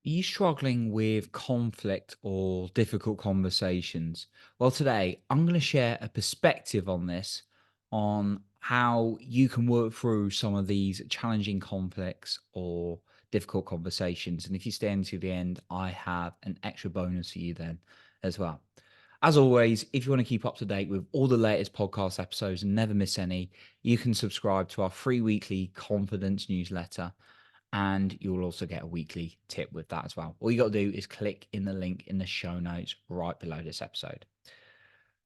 Are you struggling with conflict or difficult conversations? Well, today I'm going to share a perspective on this, on how you can work through some of these challenging conflicts or difficult conversations. And if you stay until the end, I have an extra bonus for you then as well. As always, if you want to keep up to date with all the latest podcast episodes and never miss any, you can subscribe to our free weekly confidence newsletter, and you'll also get a weekly tip with that as well. All you got to do is click in the link in the show notes right below this episode.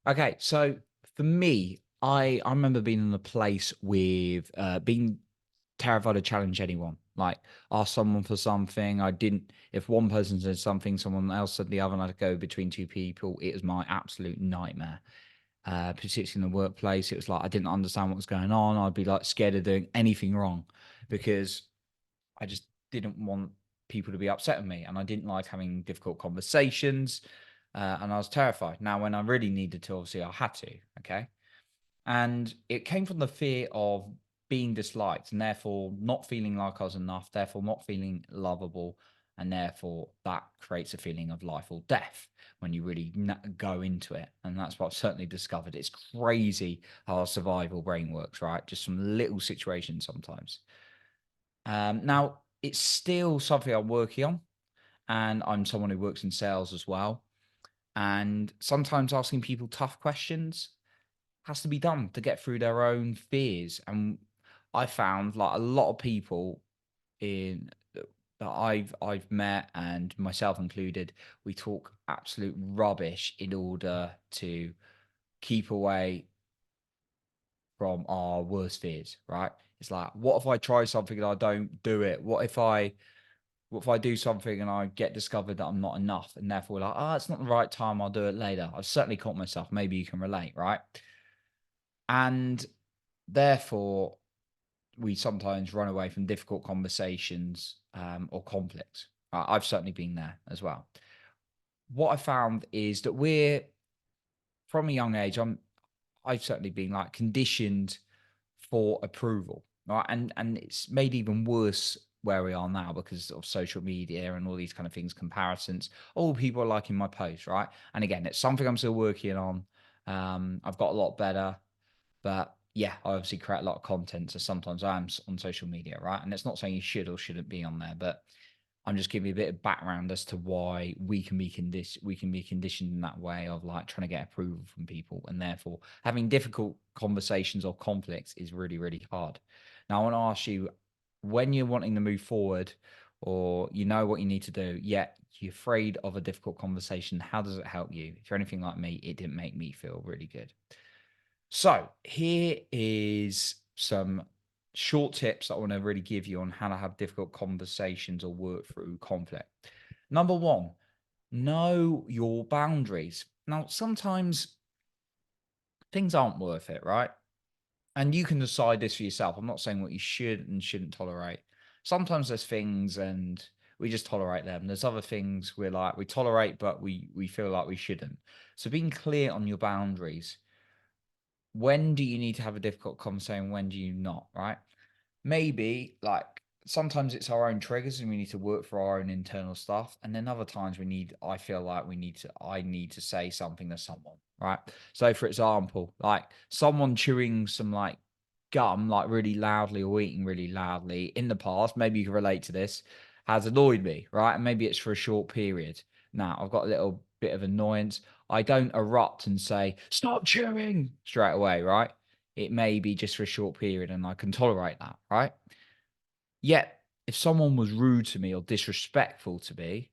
Okay, so for me, I remember being in a place with being terrified to challenge anyone. Like, ask someone for something. I didn't. If one person said something, someone else said the other, and I'd go between two people. It was my absolute nightmare. Particularly in the workplace, it was like I didn't understand what was going on. I'd be like scared of doing anything wrong because I just didn't want people to be upset with me, and I didn't like having difficult conversations, and I was terrified. Now, when I really needed to, obviously, I had to. Okay, and it came from the fear of being disliked, and therefore not feeling like I was enough, therefore not feeling lovable, and therefore that creates a feeling of life or death when you really go into it. And that's what I've certainly discovered. It's crazy how our survival brain works, right? Just some little situations sometimes. Now, it's still something I'm working on, and I'm someone who works in sales as well. And sometimes asking people tough questions has to be done to get through their own fears. And I found like a lot of people in that I've met, and myself included, we talk absolute rubbish in order to keep away from our worst fears, right? It's like, what if I try something and I don't do it? What if I do something and I get discovered that I'm not enough, and therefore like, oh, it's not the right time, I'll do it later. I've certainly caught myself. Maybe you can relate, right? And therefore, we sometimes run away from difficult conversations or conflicts. I've certainly been there as well. What I found is that we're from a young age. I've certainly been like conditioned for approval, right? And it's made even worse where we are now because of social media and all these kind of things, comparisons. All people are liking my posts, right? And again, it's something I'm still working on. I've got a lot better, but yeah, I obviously create a lot of content, so sometimes I am on social media, right? And it's not saying you should or shouldn't be on there, but I'm just giving you a bit of background as to why we can be conditioned in that way of like trying to get approval from people, and therefore having difficult conversations or conflicts is really, really hard. Now I want to ask you, when you're wanting to move forward or you know what you need to do, yet you're afraid of a difficult conversation, how does it help you? If you're anything like me, it didn't make me feel really good. So here is some short tips that I want to really give you on how to have difficult conversations or work through conflict. Number one, know your boundaries. Now, sometimes things aren't worth it, right? And you can decide this for yourself. I'm not saying what you should and shouldn't tolerate. Sometimes there's things and we just tolerate them. There's other things we're like we tolerate, but we feel like we shouldn't. So being clear on your boundaries. When do you need to have a difficult conversation? When do you not? Right? Maybe like sometimes it's our own triggers and we need to work for our own internal stuff. And then other times I feel like I need to say something to someone. Right. So for example, like someone chewing some like gum like really loudly or eating really loudly in the past, maybe you can relate to this, has annoyed me, right? And maybe it's for a short period. Now I've got a little bit of annoyance. I don't erupt and say, stop chewing straight away, right? It may be just for a short period and I can tolerate that, right? Yet, if someone was rude to me or disrespectful to me,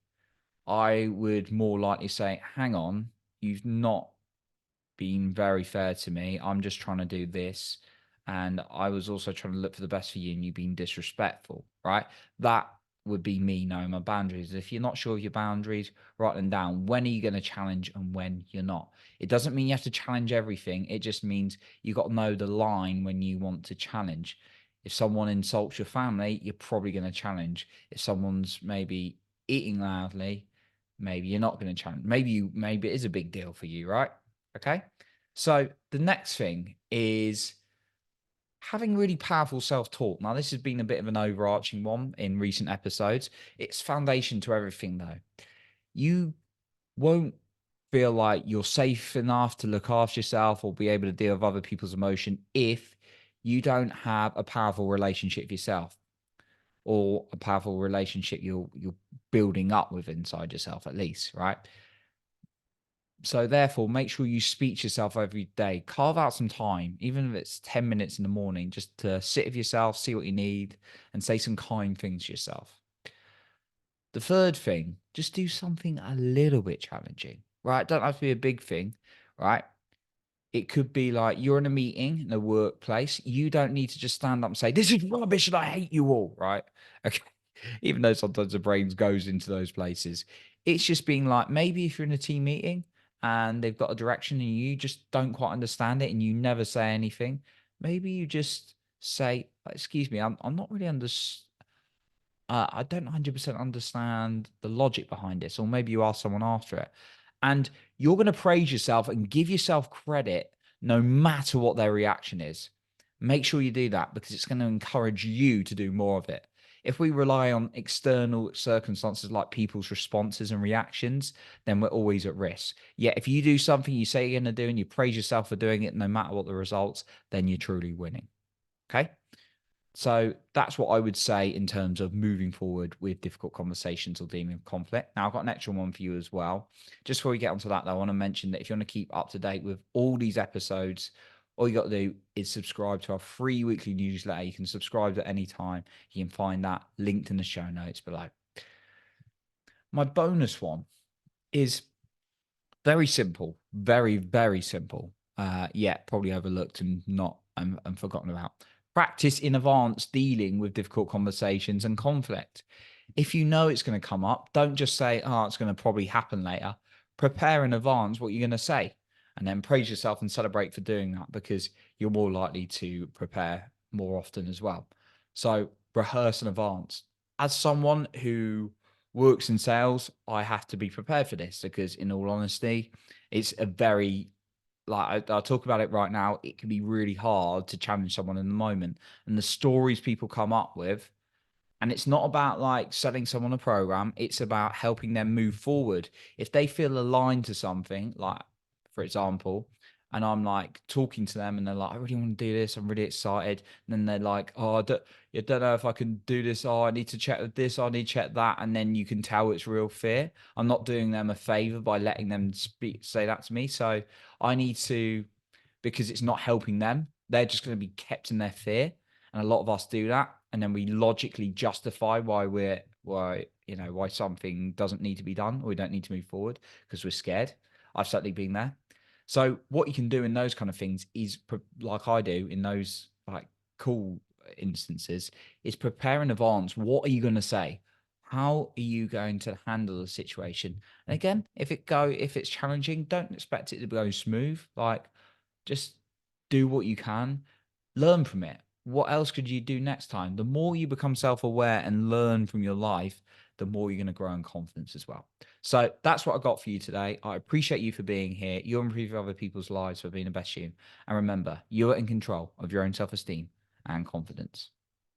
I would more likely say, hang on, you've not been very fair to me. I'm just trying to do this. And I was also trying to look for the best for you, and you being disrespectful, right? That would be me knowing my boundaries. If you're not sure of your boundaries, write them down. When are you going to challenge and when you're not? It doesn't mean you have to challenge everything. It just means you got to know the line when you want to challenge. If someone insults your family, you're probably going to challenge. If someone's maybe eating loudly, maybe you're not going to challenge. Maybe it is a big deal for you, right? Okay. So the next thing is having really powerful self-talk. Now, this has been a bit of an overarching one in recent episodes. It's foundation to everything, though. You won't feel like you're safe enough to look after yourself or be able to deal with other people's emotion if you don't have a powerful relationship with yourself, or a powerful relationship you're building up with inside yourself, at least, right? So therefore, make sure you speak to yourself every day. Carve out some time, even if it's 10 minutes in the morning, just to sit with yourself, see what you need, and say some kind things to yourself. The third thing, just do something a little bit challenging, right? Don't have to be a big thing, right? It could be like you're in a meeting in a workplace. You don't need to just stand up and say, "This is rubbish and I hate you all," right? Okay. Even though sometimes the brain goes into those places. It's just being like, maybe if you're in a team meeting and they've got a direction and you just don't quite understand it and you never say anything, maybe you just say, "Excuse me, I'm not really I don't 100% understand the logic behind this," or maybe you ask someone after it. And you're going to praise yourself and give yourself credit no matter what their reaction is. Make sure you do that because it's going to encourage you to do more of it. If we rely on external circumstances like people's responses and reactions, then we're always at risk. Yet, if you do something you say you're going to do and you praise yourself for doing it, no matter what the results, then you're truly winning. Okay. So that's what I would say in terms of moving forward with difficult conversations or dealing with conflict. Now, I've got an extra one for you as well. Just before we get onto that, though, I want to mention that if you want to keep up to date with all these episodes, all you got to do is subscribe to our free weekly newsletter. You can subscribe at any time. You can find that linked in the show notes below. My bonus one is very simple, very, very simple. Yeah, probably overlooked and not and forgotten about. Practice in advance dealing with difficult conversations and conflict. If you know it's going to come up, don't just say, "Oh, it's going to probably happen later." Prepare in advance what you're going to say, and then praise yourself and celebrate for doing that because you're more likely to prepare more often as well. So rehearse in advance. As someone who works in sales, I have to be prepared for this because, in all honesty, it's a very I'll talk about it right now. It can be really hard to challenge someone in the moment, and the stories people come up with, and it's not about like selling someone a program, it's about helping them move forward. If they feel aligned to something, like for example, and I'm like talking to them and they're like, "I really want to do this, I'm really excited." And then they're like, "Oh, I don't know if I can do this. Oh, I need to check with this, I need to check that." And then you can tell it's real fear. I'm not doing them a favor by letting them say that to me. So I need to, because it's not helping them. They're just going to be kept in their fear. And a lot of us do that. And then we logically justify why something doesn't need to be done or we don't need to move forward because we're scared. I've certainly been there. So what you can do in those kind of things is, like I do in those like cool instances, is prepare in advance. What are you going to say? How are you going to handle the situation? And again, if it's challenging, don't expect it to go smooth. Like, just do what you can, learn from it. What else could you do next time? The more you become self aware and learn from your life, the more you're going to grow in confidence as well. So that's what I got for you today. I appreciate you for being here. You're improving other people's lives for being the best you. And remember, you're in control of your own self esteem and confidence.